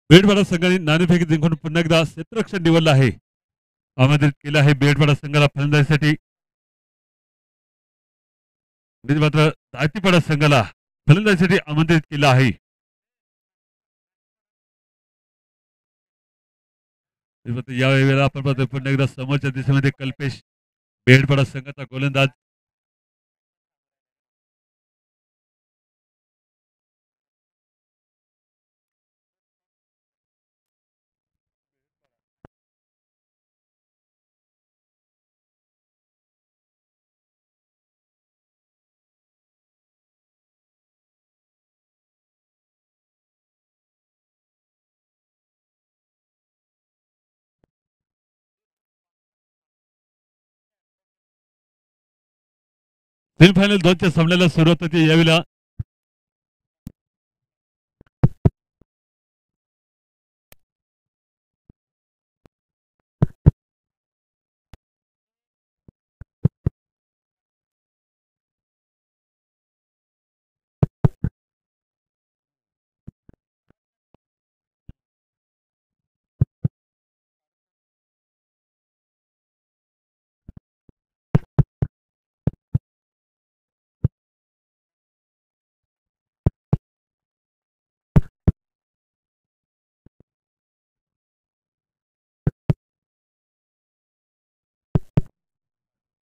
बेडवाडा संघाने नाणेफेक जिंकून पुन्हा एकदा क्षेत्ररक्षण निवडलं आहे. आमंत्रित केलं आहे बेडवाडा संघाला फलंदाजीसाठी. मात्र दातीपाडा संघाला फलंदाजीसाठी आमंत्रित केलं आहे. या वेळेला आपण पाहतोय पुन्हा एकदा समोरच्या दिशेमध्ये कल्पेश बेडपाडा संघाचा गोलंदाज. सेमीफायनल 2च्या सामन्याला सुरुवात होती यावेळेला.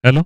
हॅलो.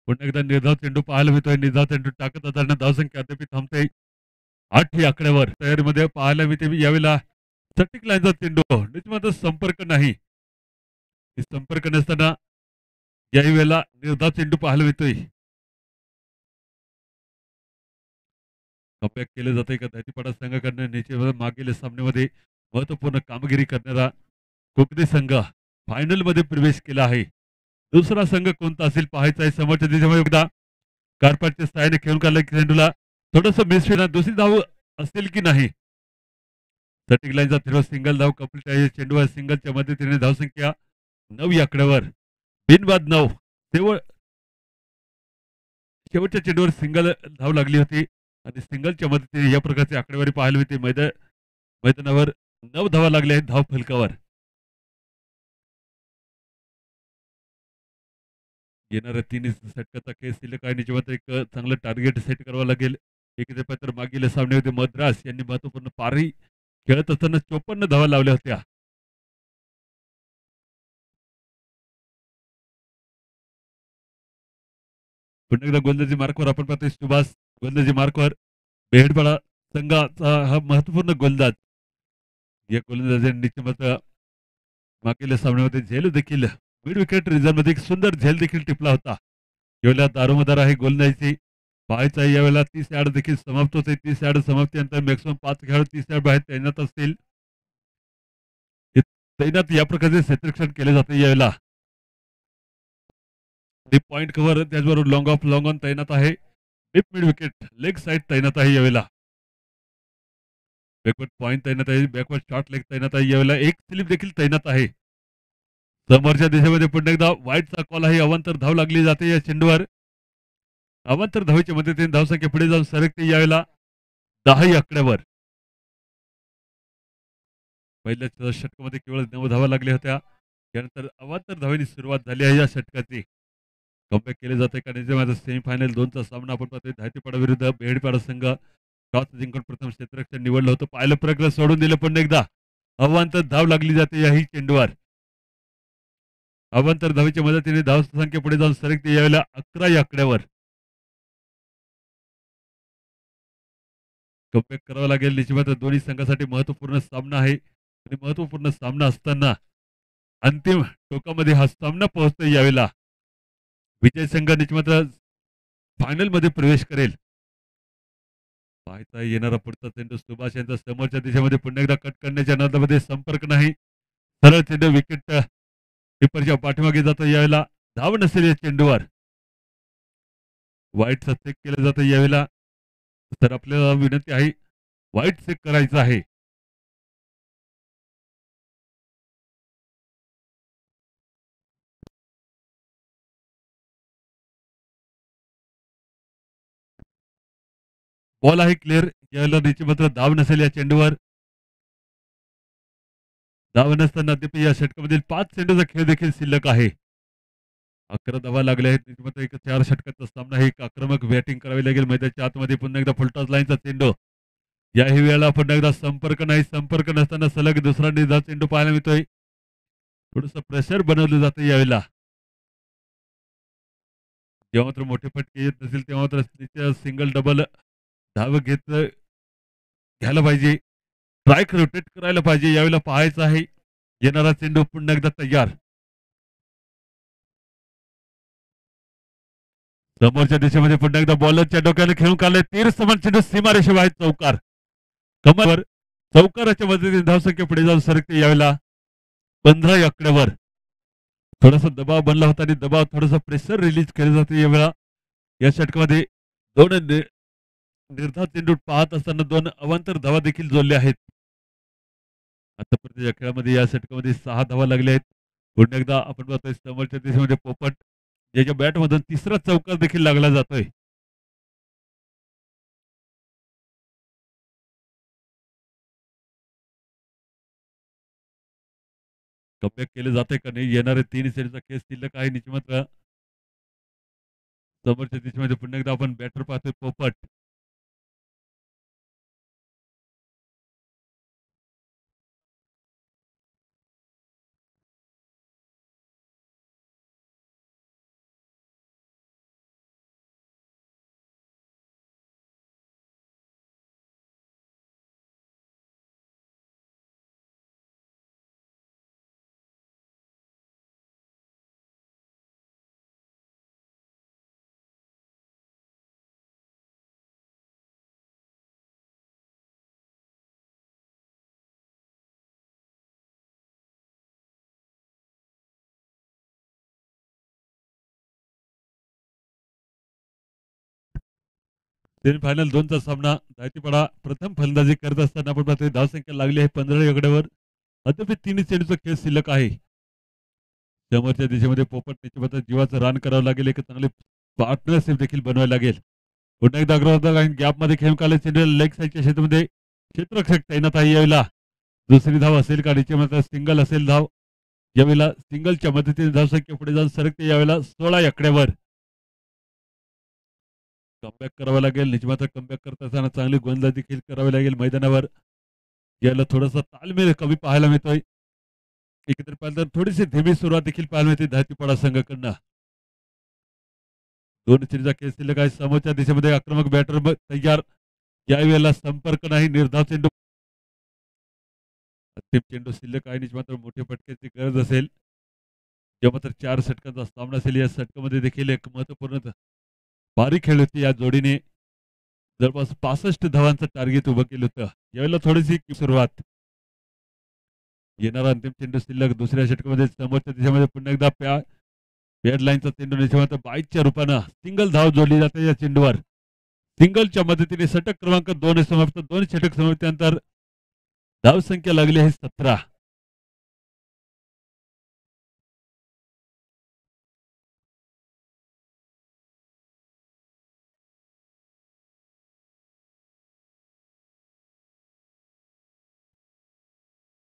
पुन्हा एकदा निर्धाव चेंडू पाहायला मिळतोय. निर्धाव चेंडू टाकत असताना धावसंख्या अद्याप थांबते 8 ही आकड्यावर. तयारीमध्ये पाहायला मिळते यावेळेला सटिक लाईनचा चेंडू मात्र संपर्क नाही. संपर्क नसताना याही वेळेला निर्धाव चेंडू पाहायला मिळतोय. कमबॅक केले जाते का दातीपाडा संघाकडनं निश्चित मागील सामन्यामध्ये महत्वपूर्ण कामगिरी करणारा कोकणी संघ फायनल मध्ये प्रवेश केला आहे. दुसरा संघ कोणता असेल पाहायचा आहे. समोरच्या दिशेमध्ये एकदा कारपाटच्या सहाय्याने खेळून काढला चेंडूला थोडस मिस दुसरी धाव असेल की नाही. सटिक लाईनचा थ्रो सिंगल धाव कंप्लीट आहे. चेंडूवर सिंगलच्या मदतीने धावसंख्या 9 या आकड्यावर. बिनबाद 9. शेवटच्या चेंडूवर सिंगल धाव लागली होती आणि सिंगलच्या मदतीने या प्रकारची आकडेवारी पाहायला मिळते. मैदानावर 9 धावा लागल्या आहेत धाव फलकावर. येणाऱ्या 3 षटकाचा खेळ शिल्लक आहे. निश्चित एक चांगलं टार्गेट सेट करावं लागेल. एकीकडे तर मागील सामन्यामध्ये मद्रास यांनी महत्वपूर्ण पारी खेळत असताना 54 धावा लावल्या होत्या. पुन्हा एकदा गोलंदाजी मार्कवर आपण पाहतोय सुभाष गोलंदाजी मार्कवर. बेहडपाडा संघाचा हा महत्वपूर्ण गोलंदाज. या गोलंदाजाने निश्चित मागील सामन्यामध्ये झेल देखील मिड विकेट रिझर्व मध्ये एक सुंदर झेल देखील टिपला होता. यावेळेला दारोमदार आहे गोलंदाजीची. पाहायचं आहे यावेळेला 30 यार्ड देखील समाप्त होते. 30 यार्ड समाप्तीनंतर मॅक्सिमम 5 खेळाडू 30 यार्ड बाहेर तैनात असतील. तैनात या प्रकारचे क्षेत्ररक्षण केले जाते यावेळेला. पॉइंट कव्हर त्याचबरोबर लॉंग ऑफ लॉंग ऑन तैनात आहे. Deep mid wicket leg side तैनात आहे यावेळेला. बॅकवर्ड पॉइंट तैनात आहे. बॅकवर्ड शॉर्ट लेग तैनात आहे यावेळेला. एक स्लिप देखील तैनात आहे. समोरच्या दिशेमध्ये पुन्हा एकदा वाईटचा कॉल आहे. अवांतर धाव लागली जाते या चेंडूवर. अवांतर धावेच्या मदतीने धावसंख्या पुढे जाऊन सरकते यावेळेला 10 या आकड्यावर. पहिल्या षटकामध्ये केवळ 9 धावा लागल्या होत्या. त्यानंतर अवांतर धावेने सुरुवात झाली आहे या षटकाची. कमबॅक केले जाते का माझा सेमीफायनल 2चा सामना आपण पाहतोय. धायतीपाडा विरुद्ध बेहडपाडा संघ. टॉस जिंकून प्रथम क्षेत्ररक्षण निवडलं होतं. पाहिलं प्रकरण सोडून दिलं पण एकदा अवांतर धाव लागली जाते याही चेंडूवर. अवांतर धावेच्या मदतीने धावसंख्या पुढे जाऊन सरकते यावेळेला 11 या आकड्यावर. कमबॅक करावा लागेल निश्चित दोन्ही संघासाठी महत्वपूर्ण सामना आहे आणि महत्वपूर्ण सामना असताना अंतिम टोकामध्ये हा सामना पोहोचतो यावेळेला विजय संघ निश्चित फायनल मध्ये प्रवेश करेल. पाहता येणारा पुढचा चेंडू सुभाष यांचा समोरच्या दिशेमध्ये पुन्हा एकदा कट करण्याच्या नादामध्ये संपर्क नाही. सरळ चेंडू विकेट कीपरच्या पाठीमागे जातो यावेळेला धाव नसेल या चेंडूवर. वाईट चेक केलं जातं यावेळेला तर आपल्याला विनंती आहे वाईट चेक करायचं आहे. बॉल आहे क्लिअर यावेळेला निश्चित मात्र धाव नसेल या चेंडूवर. धाव नसताना अद्याप या षटकामधील 5 चेंडूचा खेळ देखील शिल्लक आहे. 11 धावा लागल्या आहेत निश्चित एक 4 षटकाचा सामना आहे. एक आक्रमक बॅटिंग करावी लागेल मैदानाच्या आतमध्ये पुन्हा एकदा फुलटॉस लाईनचा चेंडू. याही वेळेला पुन्हा एकदा संपर्क नाही. संपर्क नसताना सलग दुसरा निर्धार चेंडू पाहायला मिळतोय. थोडस प्रेशर बनवलं जातं यावेळेला. जेव्हा मात्र मोठे फटके येत नसेल तेव्हा मात्र सिंगल डबल धाव घ्यायला पाहिजे. स्ट्राईक रोटेट करायला पाहिजे यावेळेला पाहायचं आहे. येणारा चेंडू पुन्हा एकदा तयार. समोरच्या दिशेमध्ये पुन्हा एकदा बॉलरच्या डोक्याला खेळून काढले. तीर समान चेंडू सीमारेषेबाहेर चौकार. कमरवर चौकाराच्या मदतीने धावसंख्या पुढे जाऊन सरकते यावेळेला 15 या आकड्यावर. थोडासा दबाव बनला होता आणि दबाव थोडासा प्रेशर रिलीज केलं जाते यावेळेला. या षटकामध्ये दोन निर्धाव चेंडू पाहत असताना 2 अवांतर धावा देखील जोडल्या आहेत. आतापर्यंत या खेळामध्ये या षटकामध्ये 6 धावा लागल्या आहेत. पुन्हा एकदा आपण पाहतोय समोरच्या दिशेमध्ये पोपट ज्याच्या बॅटमधून तिसरा चौकार देखील लागला जातोय. कमबॅक केले जाते का नाही येणारे 3 सेटचा खेळ शिल्लक आहे निश्चित मात्र. समोरच्या दिशेमध्ये पुन्हा एकदा आपण बॅटर पाहतोय पोपट. सेमीफायनल 2चा सामना धायतीपाडा प्रथम फलंदाजी करत असताना आपण पाहतोय धावसंख्या लागली आहे 15 आकड्यावर. अद्याप 3 चेंडूचा खेळ शिल्लक आहे. समोरच्या दिशेमध्ये पोपट निश्चित जीवाचं रान करावं लागेल. एक चांगले पार्टनरशिप देखील बनवायला लागेल. पुन्हा एकदा अग्रवाल आणि गॅपमध्ये खेळून काढले चेंडू लेग साईडच्या क्षेत्रामध्ये क्षेत्ररक्षक तैनात आहे यावेळेला. दुसरी धाव असेल का निश्चित मात्र सिंगल असेल धाव. यावेळेला सिंगलच्या मदतीने धावसंख्या पुढे जाऊन सरकते यावेळेला 16 आकड्यावर. कमबॅक करावं लागेल निश्चित मात्र कमबॅक करत असताना चांगली गोलंदाजी देखील करावी लागेल मैदानावर. याला थोडासा तालमेल कमी पाहायला मिळतोय. एकत्र पाहिलं तर थोडीशी धीमी सुरुवात देखील पाहायला मिळते धायतीपाडा संघाकडनं. 2 चेंडूचा खेळ शिल्लक आहे. समोरच्या दिशेमध्ये आक्रमक बॅटर तयार. यावेळेला संपर्क नाही. निर्धाव चेंडू अंतिम चेंडू शिल्लक आहे. निश्चित मात्र मोठ्या फटक्याची गरज असेल. जेव्हा मात्र 4 षटकांचा सामना असेल या षटकामध्ये देखील एक महत्वपूर्ण भारी खेळ होती या जोडीने. जवळपास 65 धावांचं टार्गेट उभं केलं होतं. यावेळेला थोडीशी सुरुवात. येणारा अंतिम चेंडू शिल्लक दुसऱ्या षटकामध्ये समोरच्या दिशेमध्ये पुन्हा एकदा पॅड लाईनचा चेंडू निश्चित बाईकच्या रूपानं सिंगल धाव जोडली जाते या चेंडूवर. सिंगलच्या मदतीने षटक क्रमांक 2 समाप्त. 2 षटक समाप्तीनंतर धावसंख्या लागली आहे 17.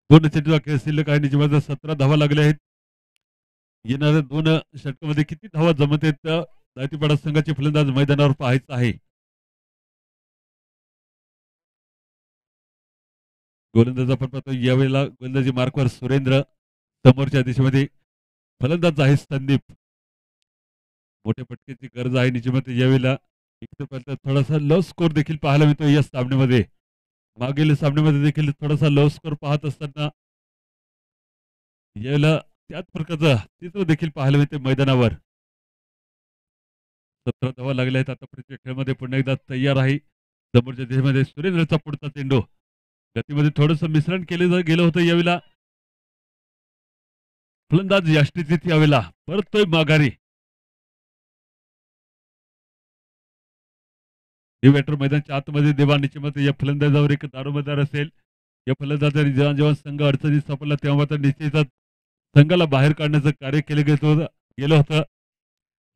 दोन चेंडूचा खेळ शिल्लक आहे. निश्चित 17 धावा लागल्या आहेत. येणाऱ्या 2 षटकामध्ये किती धावा जमत आहेत दायतीपाडा संघाचे फलंदाज मैदानावर पाहायचं आहे. गोलंदाज आपण पाहतो यावेळेला गोलंदाजी मार्कवर सुरेंद्र, समोरच्या दिशेमध्ये फलंदाज आहे संदीप. मोठ्या फटकेची गरज आहे निश्चितच यावेळेला. थोडासा लो स्कोर देखील पाहायला मिळतो या सामन्यामध्ये. मागील सामन्यामध्ये देखील थोडासा लो स्कोर पाहत असताना यावेळेला त्याच प्रकारचं चित्र देखील पाहायला मिळते मैदानावर. 17 धावा लागल्या आहेत आतापर्यंत खेळामध्ये. पुन्हा एकदा तयार आहे समोरच्या दिशेमध्ये सुरेंद्रचा पुढचा चेंडू. गतीमध्ये थोडंसं मिश्रण केलं गेलं होतं यावेळेला. फलंदाज यष्टीचीत यावेळेला परतोय माघारी. हे बॅटर मैदानाच्या आतमध्ये देवा निश्चितच या फलंदाजावर एक दारोमदार असेल. या फलंदाजाने जेव्हा जेव्हा संघ अडचणीत सापडला तेव्हा तर निश्चितच संघाला बाहेर काढण्याचं कार्य केलं गेलं होतं.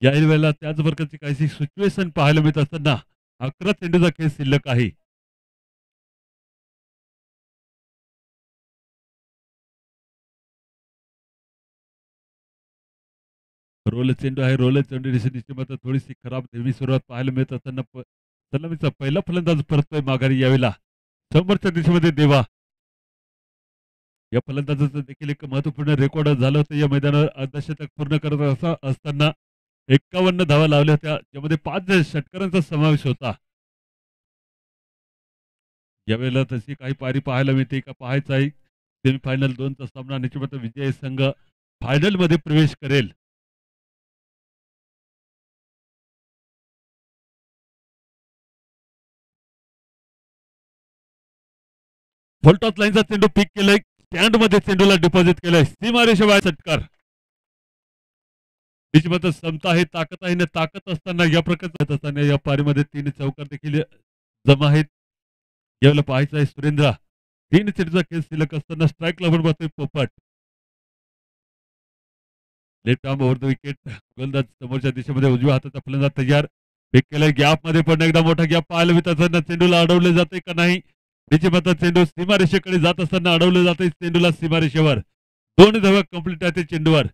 या वेळेला त्याच प्रकारची काहीशी सिच्युएशन पाहायला मिळत असताना 11 चेंडूचा खेळ शिल्लक आहे. रोल चेंडू आहे. रोल चेंडू निश्चित थोडीशी खराब धीमी सुरुवात पाहायला मिळत असताना सलामीचा पहिला फलंदाज परतोय माघारी यावेळेला. समोरच्या दिशेमध्ये देवा. या फलंदाजाचं देखील एक महत्वपूर्ण रेकॉर्ड झालं होतं या मैदानावर. अर्धशतक पूर्ण करत असताना 51 धावा लावल्या होत्या, ज्यामध्ये 5 षटकारांचा समावेश होता. यावेळेला तशी काही पारी पाहायला मिळते का पाहायचं आहे. सेमीफायनल 2चा सामना निश्चित विजयी संघ फायनल मध्ये प्रवेश करेल. फलटॉस लाईनचा चेंडू पिक केलाय. स्टँड मध्ये चेंडूला डिपॉझिट केलंय. सीमारेषेबाहेर षटकार. निश्चित समता आहे, ताकद आहे. ताकद असताना या प्रकारचं असताना या पारीमध्ये 3 चौकार देखील जमा आहेत. यावेळेला पाहायचं आहे सुरेंद्र. 3 चेंडूचा खेळ शिल्लक असताना स्ट्राईक लावून बसतोय पोपट. Left arm over the wicket. गोलंदाज समोरच्या दिशेमध्ये उजव्या हाताचा फलंदाज तयार. पिक केलाय गॅप मध्ये पण एकदा मोठा गॅप पाहायला मिळत असताना चेंडूला अडवले जाते का नाही. निश्चित चेंडू सीमारेषेकडे जात असताना अडवले जाते चेंडूला सीमारेषेवर. 2 धावा कंप्लीट आहे चेंडूवर.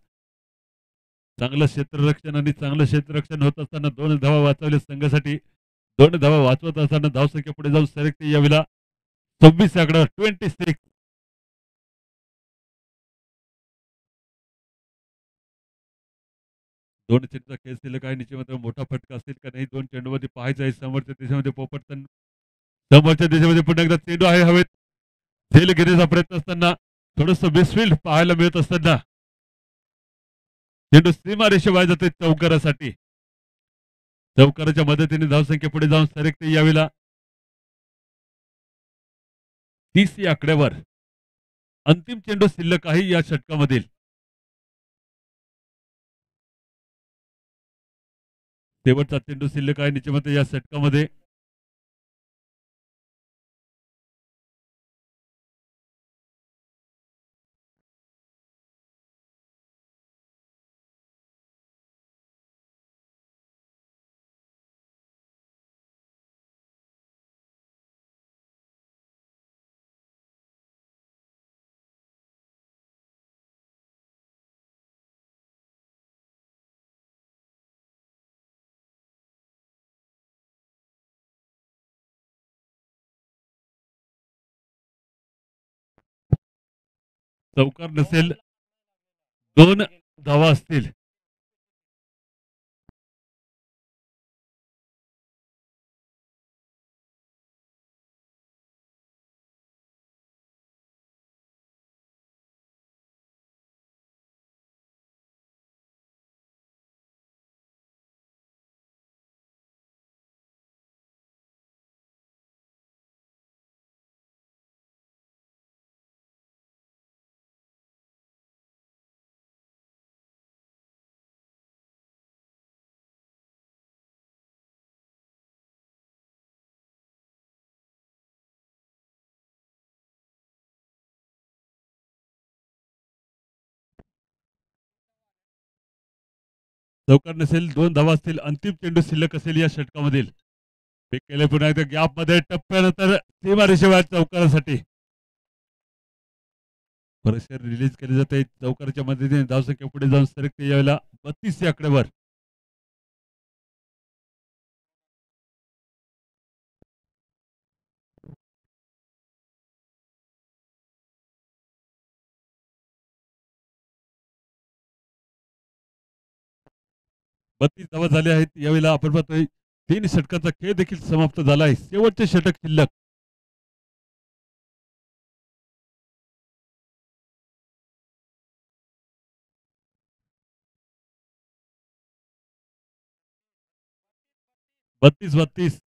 चांगलं क्षेत्ररक्षण आणि चांगलं क्षेत्ररक्षण होत असताना 2 धावा वाचवल्या संघासाठी. 2 धावा वाचवत असताना धावसंख्या पुढे जाऊन सरकते यावेळेला 26 आकड्यावर 26. 2 चेंडूचा खेळ शिल्लक आहे. निश्चित मोठा फटका असेल का नाही. 2 चेंडूमध्ये पाहायचं आहे. समोरच्या दिशेमध्ये पोपट. समोरच्या दिशेमध्ये पुन्हा एकदा चेंडू आहे हवेत. झेल घेण्याचा प्रयत्न असताना थोडस मिसफिल्ड पाहायला मिळत असताना चेंडू सीमारेषेबाहेर जाते चौकारासाठी. चौकाराच्या मदतीने धावसंख्या पुढे जाऊन सरकते यावेळेला 30 या आकड्यावर. अंतिम चेंडू शिल्लक आहे या षटकामधील. शेवटचा चेंडू शिल्लक आहे निश्चित या षटकामध्ये. चौकार नसेल, 2 धावा असतील. चौकार नसेल, 2 धावा असतील. अंतिम चेंडू शिल्लक असेल या षटकामधील. पिक केले पुन्हा एकदा गॅप मध्ये टप्प्यानंतर सीमारेषेबाहेर चौकारासाठी. प्रेशर रिलीज केले जाते चौकाराच्या मदतीने. धावसंख्या पुढे जाऊन सरकते यावेळेला 32 या आकड्यावर. 32 धावा झाल्या आहेत. यावेळेला आपण पाहतोय 3 षटकांचा खेळ देखील समाप्त झाला आहे. शेवटचे षटक शिल्लक. 32-32.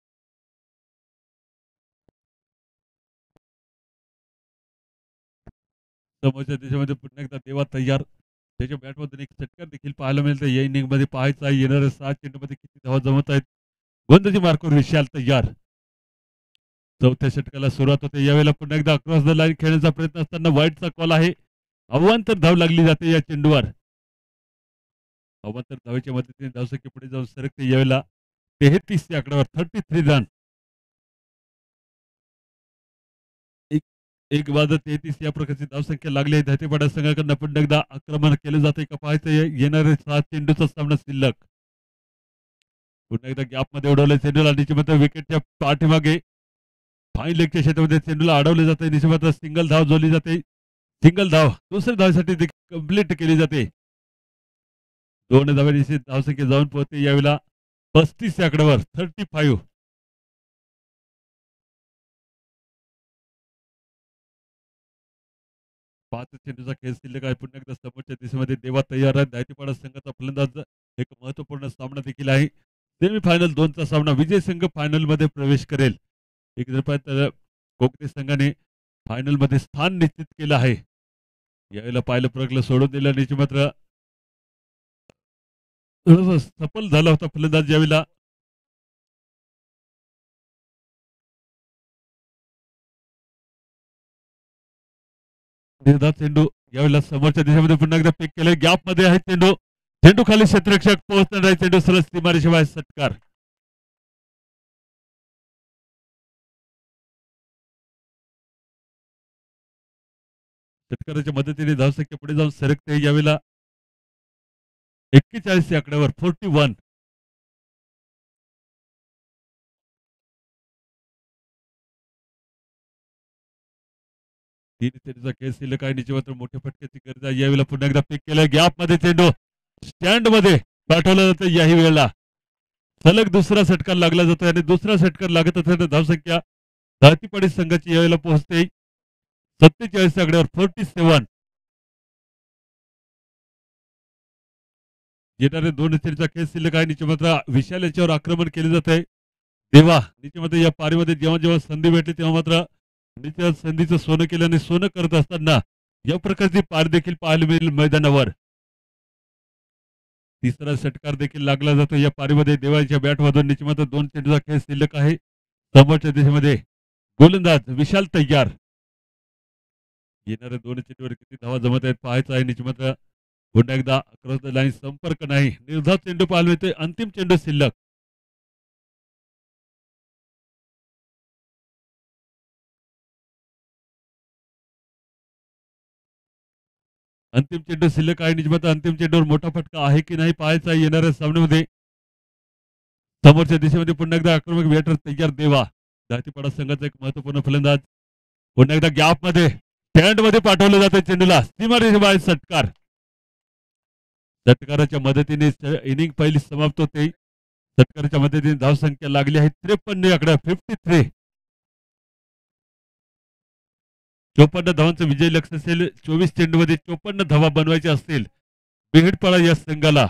समोरच्या देशामध्ये पुन्हा एकदा देवा तयार. त्याच्या बॅटमधून एक षटकार देखील पाहायला मिळतं. या इनिंगमध्ये पाहायचं आहे येणाऱ्या 6 चेंडूमध्ये किती धावा जमत आहेत. गोलंदाजी मार्कवर विशाल तयार. चौथ्या षटकाला सुरुवात होते. यावेळेला पुन्हा एकदा अक्रॉस द लाईन खेळण्याचा प्रयत्न असताना वाईटचा कॉल आहे. अवांतर धाव लागली जाते या चेंडूवर. अवांतर धावेच्या मदतीने धावसंख्या पुढे जाऊन सरकते. यावेळेला 33 च्या आकड्यावर 33 रन. एक एक बाद 33 या प्रकारची धावसंख्या लागली आहे. धातेपाडा संघाकडून पुन्हा एकदा आक्रमण केलं जाते का पाहायचं येणारे 7 चेंडूचा सामना शिल्लक. पुन्हा एकदा गॅपमध्ये उडवलं चेंडूला निश्चित विकेटच्या पाठीमागे फाईन लेगच्या क्षेत्रामध्ये चेंडूला अडवले जाते. निश्चित सिंगल धाव जोडली जाते. सिंगल धाव दुसऱ्या धावेसाठी कंप्लीट केली जाते. 2 धावे निश्चित धावसंख्या जाऊन पोहोचते. यावेळेला 35 या आकड्यावर 35. 5 चेंडूचा खेळ शिल्लक आहे. पुन्हा एकदा समोरच्या दिशेमध्ये देवा तयार आहे. दायतीपाडा संघाचा फलंदाज एक महत्वपूर्ण सामना देखील आहे. सेमीफायनल 2चा सामना विजय संघ फायनल मध्ये प्रवेश करेल. एक जर पाहिलं कोकणे संघाने फायनल मध्ये स्थान निश्चित केलं आहे. यावेळेला पाहिलं प्रगलं सोडून दिलं निश्चित मात्र सफल झाला होता फलंदाज यावेळेला. निर्धाव चेंडू यावेळेला समोरच्या दिशेमध्ये पुन्हा एकदा पिक केले. गॅप मध्ये आहे चेंडू. चेंडू खाली क्षेत्ररक्षक पोहोचणार आहे. चेंडू सरळ सीमारेषेबाहेर षटकार. षटकाराच्या मदतीने धावसंख्या पुढे जाऊन सरकते. यावेळेला 41 या आकड्यावर 41. तीन चेंडूचा खेळ शिल्लक आहे. निश्चित मात्र मोठ्या फटक्याची गरज आहे. यावेळेला पुन्हा एकदा पिक केलं. गॅप मध्ये चेंडू स्टँड मध्ये पाठवला जातं. याही वेळेला सलग दुसरा षटकार लागला जातो आणि दुसरा षटकार लागत असताना धावसंख्या धातीपाडी संघाची यावेळेला पोहोचते 47 आकड्यावर 47. येणारे 2 चेंडूचा खेळ शिल्लक आहे. निश्चित मात्र विशाल याच्यावर आक्रमण केले जात आहे. देवा निश्चित मात्र या पारीमध्ये जेव्हा जेव्हा संधी भेटली तेव्हा मात्र निश्चित संधीचं सोनं केलं आणि सोनं करत असताना या प्रकारची पार देखील पाहायला मिळेल मैदानावर. तिसरा षटकार देखील लागला जातो या पारीमध्ये. देवाच्या बॅटमधून निश्चित मात्र 2 चेंडूचा खेळ शिल्लक आहे. समोरच्या दिशेमध्ये गोलंदाज विशाल तयार. येणाऱ्या 2 चेंडूवर किती धावा जमत आहेत पाहायचं आहे. निश्चित मात्र पुन्हा एकदा अक्रॉस द लाईन संपर्क नाही. निर्धाव चेंडू पाहायला मिळते. अंतिम चेंडू शिल्लक. अंतिम चेंडू शिल्लक आहे. निश्चित अंतिम चेंडूवर मोठा फटका आहे की नाही पाहायचा आहे येणाऱ्या सामन्यामध्ये. समोरच्या दिशेमध्ये पुन्हा एकदा आक्रमक बॅटर तयार देवा. दातीपाडा संघाचा एक महत्वपूर्ण फलंदाज पुन्हा एकदा गॅप मध्ये स्टँड मध्ये पाठवलं जातं चेंडूला सीमारेषेबाहेर षटकार. षटकाराच्या मदतीने इनिंग पहिली समाप्त होते. षटकाराच्या मदतीने धावसंख्या लागली आहे 53 आकडा 53. 54 धावांचं विजय लक्ष असेल. 24 चेंडूमध्ये 54 धावा बनवायच्या असतील बिहडपाडा या संघाला.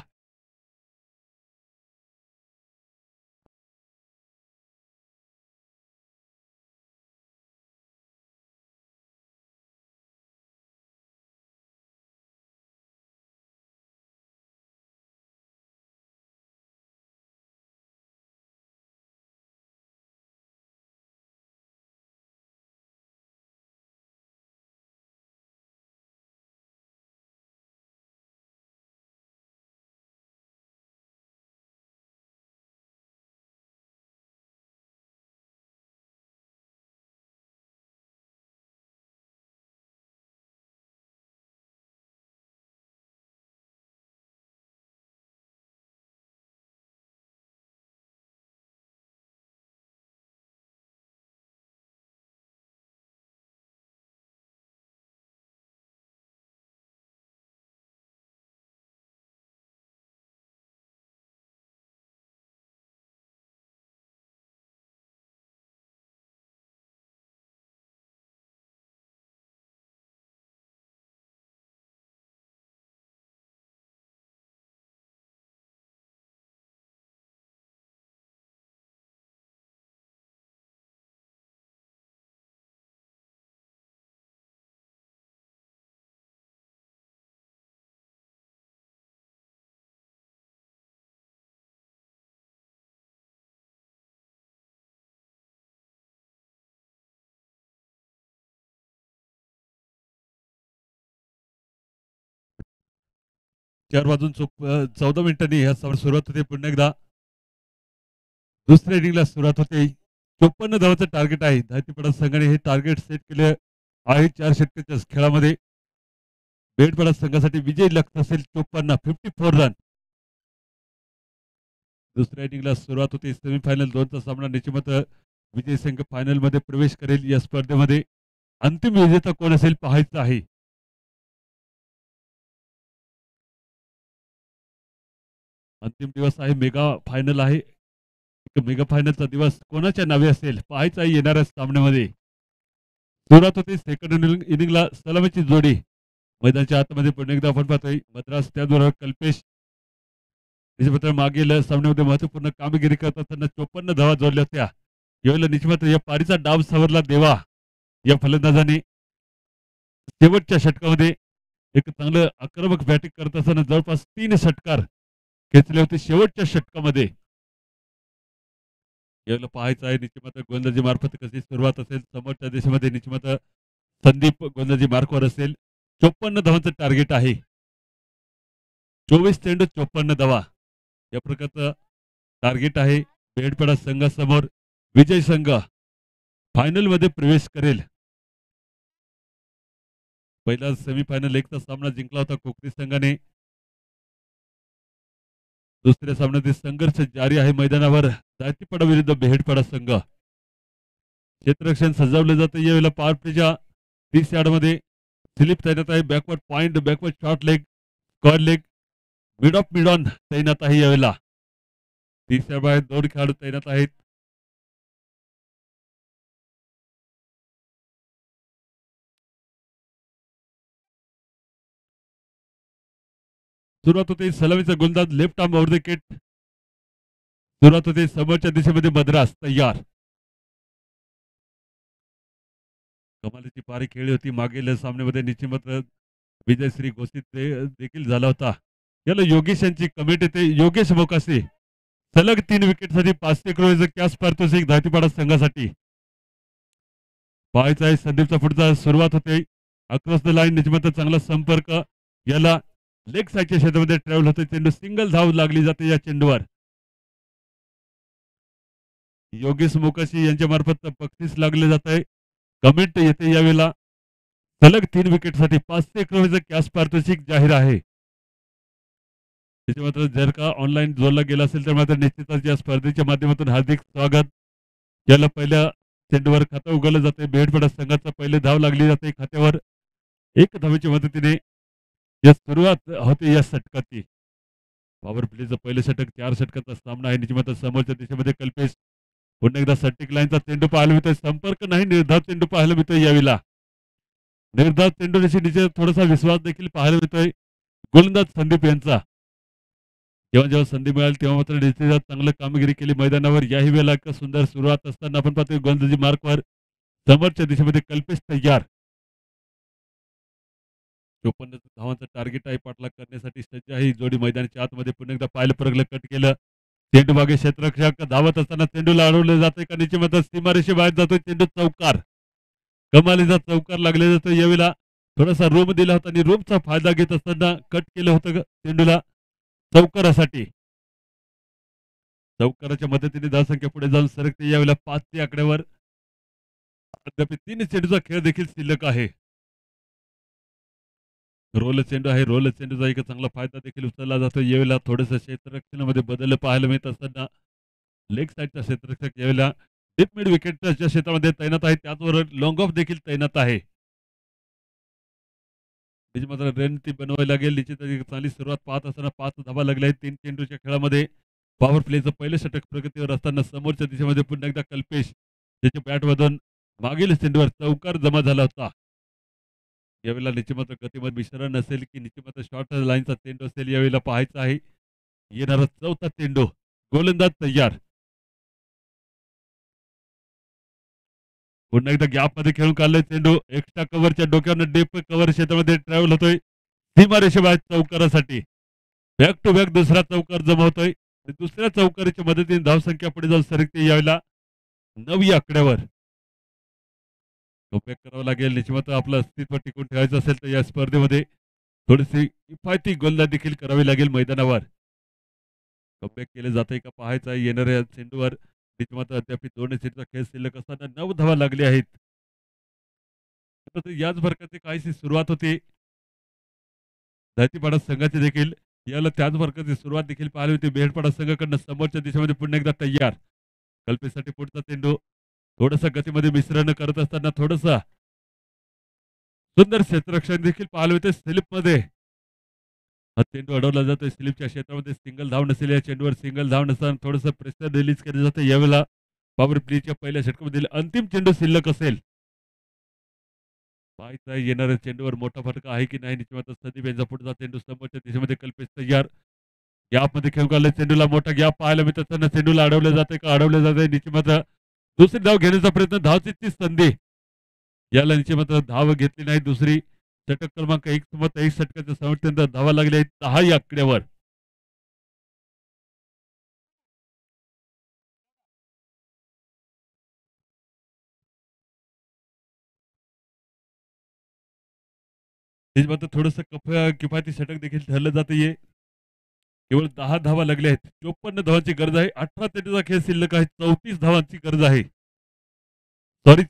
4 वाजून 14 मिनिटांनी ह्या सामन्याला सुरुवात होते. पुन्हा एकदा दुसऱ्या इनिंगला सुरुवात होते. 54 धावांचं टार्गेट आहे. धायतीपाडा संघाने हे टार्गेट सेट केले आहे 4 षटकाच्या खेळामध्ये. बेडपाडा संघासाठी विजय लक्ष्य असेल 54 रन. दुसऱ्या इनिंगला सुरुवात होते. सेमीफायनल 2चा सामना निश्चित विजय संघ फायनल मध्ये प्रवेश करेल. या स्पर्धेमध्ये अंतिम विजेता कोण असेल पाहायचं आहे. अंतिम दिवस आहे. मेगा फायनल आहे. मेगा फायनलचा दिवस कोणाच्या नावे असेल पाहायचा आहे येणाऱ्या सामन्यामध्ये. सुरुवात होते सेकंड इनिंगला सलामीची जोडी मैदानाच्या आतमध्ये पुन्हा एकदा आपण पाहतोय मद्रास त्याचबरोबर कल्पेश निश्चित मागील सामन्यामध्ये महत्वपूर्ण कामगिरी करत असताना 54 धावा जोडल्या होत्या. यावेळेला निश्चित या पारीचा डाव सावरला देवा या फलंदाजाने शेवटच्या षटकामध्ये एक चांगलं आक्रमक बॅटिंग करत असताना जवळपास 3 षटकार खेचले होते शेवटच्या षटकामध्ये. यावेळेला पाहायचं आहे निश्चित गोलंदाजी मार्फत कशी सुरुवात असेल. समोरच्या देशामध्ये निश्चित संदीप गोलंदाजी मार्कवर असेल. 54 धावांचं टार्गेट आहे. 24 चेंडू 54 धावा या प्रकारचं टार्गेट आहे. बेडपाडा संघासमोर विजय संघ फायनल मध्ये प्रवेश करेल. पहिला सेमीफायनल 1चा सामना जिंकला होता कोकणी संघाने. दुसऱ्या सामन्यात संघर्ष जारी आहे मैदानावर. दायतीपाडा विरुद्ध बेहेडपाडा संघ. क्षेत्ररक्षण सजावले जाते. यावेळेला पॉवर प्लेच्या 30 यार्डमध्ये स्लिप तैनात आहे. Backward point, backward short leg, square leg, mid of mid on तैनात आहे. यावेळेला 30 यार्ड बाहेर 2 खेळाडू तैनात आहेत. सुरुवात होते सलामीचा गोलंदाज left arm over the wicket. सुरुवात होते समोरच्या दिशेमध्ये मद्रास तयार. कमालीची पारी खेळली होती. मागील सामन्यामध्ये निश्चित विजयश्री घोषित देखील झाला होता. याला योगेश यांची कमेंट येते. योगेश मोकासे सलग 3 विकेटसाठी 500 करोडचं कॅश पारितोषिक धायतीपाडा संघासाठी. पाहायचा आहे संदीपचा पुढचा सुरुवात होते. अक्रॉस द लाईन निश्चित चांगला संपर्क. याला लेग साईडच्या क्षेत्रामध्ये ट्रॅव्हल होते. चेंडू सिंगल धाव लागली जाते या चेंडूवर. योगेश मोकाशी यांच्या मार्फत बक्षीस लागले जात आहे. कमेंट येते यावेळेला सलग 3 विकेटसाठी 500 करोडचं कॅश पारितोषिक जाहीर आहे. त्याच्या मात्र जर का ऑनलाईन जोडला गेला असेल तर मात्र निश्चितच या स्पर्धेच्या माध्यमातून हार्दिक स्वागत. याला पहिल्या चेंडूवर खातं उघडलं जाते. बेडपाडा संघाचा पहिले धाव लागली जाते खात्यावर. 1 धावेच्या मदतीने या सुरुवात होते या षटकाची. पॉवर प्लेचं पहिलं षटक 4 षटकाचा सामना आहे. निश्चित समोरच्या दिशेमध्ये कल्पेश पुन्हा एकदा सटिक लाईनचा चेंडू पाहायला मिळतोय. संपर्क नाही, निर्धाव चेंडू पाहायला मिळतोय. यावेळेला निर्धाव चेंडूशी निश्चित थोडासा विश्वास देखील पाहायला मिळतोय गोलंदाज संदीप यांचा. जेव्हा जेव्हा संधी मिळाली तेव्हा मात्र निश्चितच चांगलं कामगिरी केली मैदानावर. याही वेळेला एक सुंदर सुरुवात असताना आपण पाहतोय गोलंदाजी मार्कवर समोरच्या दिशेमध्ये कल्पेश तयार. 54 धावांचं टार्गेट आहे. पाठलाग करण्यासाठी सज्ज आहे. जोडी मैदानाच्या आतमध्ये पुन्हा एकदा पाहिलं परगलं कट केलं. चेंडू मागे क्षेत्ररक्षक धावत असताना चेंडूला अडवलं जाते का निश्चित सीमारेषे बाहेर जातोय. चेंडू चौकार. कमालीचा चौकार लागले जातो. यावेळेला थोडासा रूम दिला होता आणि रूमचा फायदा घेत असताना कट केलं होतं चेंडूला चौकारासाठी. चौकाराच्या मदतीने धावसंख्या पुढे जाऊन सरकते. यावेळेला 5च्या आकड्यावर. अद्याप 3 चेंडूचा खेळ देखील शिल्लक आहे. रोल चेंडू आहे. रोल चेंडूचा एक चांगला फायदा देखील उचलला जातो. यावेळेला थोडंसं क्षेत्ररक्षणामध्ये बदल पाहायला मिळत असताना लेग साईडचा क्षेत्ररक्षक यावेळेला डीप मिड विकेटच्या क्षेत्रामध्ये तैनात आहे. त्याचबरोबर लॉंग ऑफ देखील तैनात आहे. त्याची मात्र रणनीती बनवायला लागेल. निश्चित चांगली सुरुवात पाहत असताना 5 धावा लागल्या आहेत 3 चेंडूच्या खेळामध्ये. पॉवर प्लेचं पहिलं षटक प्रगतीवर असताना समोरच्या दिशेमध्ये पुन्हा एकदा कल्पेश त्याच्या बॅटमधून मागील चेंडूवर चौकार जमा झाला होता. यावेळेला निश्चित मात्र गतीमध्ये मिश्रण असेल की निश्चित मात्र शॉर्ट लाईनचा चेंडू असेल. यावेळेला पाहायचा आहे. येणारा 4था चेंडू. गोलंदाज तयार. पुन्हा एकदा गॅप मध्ये खेळून काढलाय चेंडू. एक्स्ट्रा कव्हरच्या डोक्यावर डीप कव्हर क्षेत्रामध्ये ट्रॅव्हल होतोय. सीमारेषेबाहेर चौकारासाठी. बॅक टू बॅक दुसरा चौकार जमा होतोय. दुसऱ्या चौकारीच्या मदतीने धावसंख्या पुढे जाऊन सरकते. यावेळेला 9 आकड्यावर. कमबॅक करावं लागेल. निश्चित आपलं अस्तित्व टिकून ठेवायचं असेल तर या स्पर्धेमध्ये थोडीशी किफायती गोलंदाजी देखील करावी लागेल मैदानावर. कमबॅक केले जाते का पाहायचं आहे येणाऱ्या चेंडूवर. मात्र अद्याप 2 चेंडूचा खेळ शिल्लक असताना 9 धावा लागली आहेत. तर याच फरकाची काहीशी सुरुवात होती धरतीपाडा संघाची देखील. याला त्याच फरकाची सुरुवात देखील पाहिली होती बेहडपाडा संघाकडनं. समोरच्या दिशेमध्ये पुन्हा एकदा तयार. कल्पेसाठी पुढचा चेंडू थोडस गतीमध्ये मिश्रण करत असताना थोडसा सुंदर क्षेत्ररक्षण देखील पाहिलं होते स्लिप मध्ये. हा चेंडू अडवला जातोय स्लिपच्या क्षेत्रामध्ये. सिंगल धाव नसेल या चेंडूवर. सिंगल धाव नसताना थोडंसं प्रेशर रिलीज केलं जातं यावेळेला. पॉवर प्लेच्या पहिल्या षटकामधील अंतिम चेंडू शिल्लक असेल. पाहायचा येणाऱ्या चेंडूवर मोठा फटका आहे की नाही. निश्चित संदीप यांचा पुढचा चेंडू समोरच्या दिशेमध्ये कल्पेश तयार. गॅपमध्ये खेळून काढले चेंडूला. मोठा गॅप पाहायला मिळत असताना चेंडूला अडवलं जाते का अडवलं जाते. निश्चित मात्र दुसरी धाव घेण्याचा प्रयत्न. धावची संधी याला निश्चित मात्र धाव घेतली नाही. दुसरी षटक क्रमांक 1 षटकाच्या समाप्तीनंतर धावा लागल्या आहेत 10 या आकड्यावर. मात्र थोडस किफायती षटक देखील ठरलं जाते. केवळ 10 धावा लागल्या आहेत. 54 धावांची गरज आहे. 18 चेंडूचा खेळ शिल्लक आहे. 34 धावांची गरज आहे. सॉरी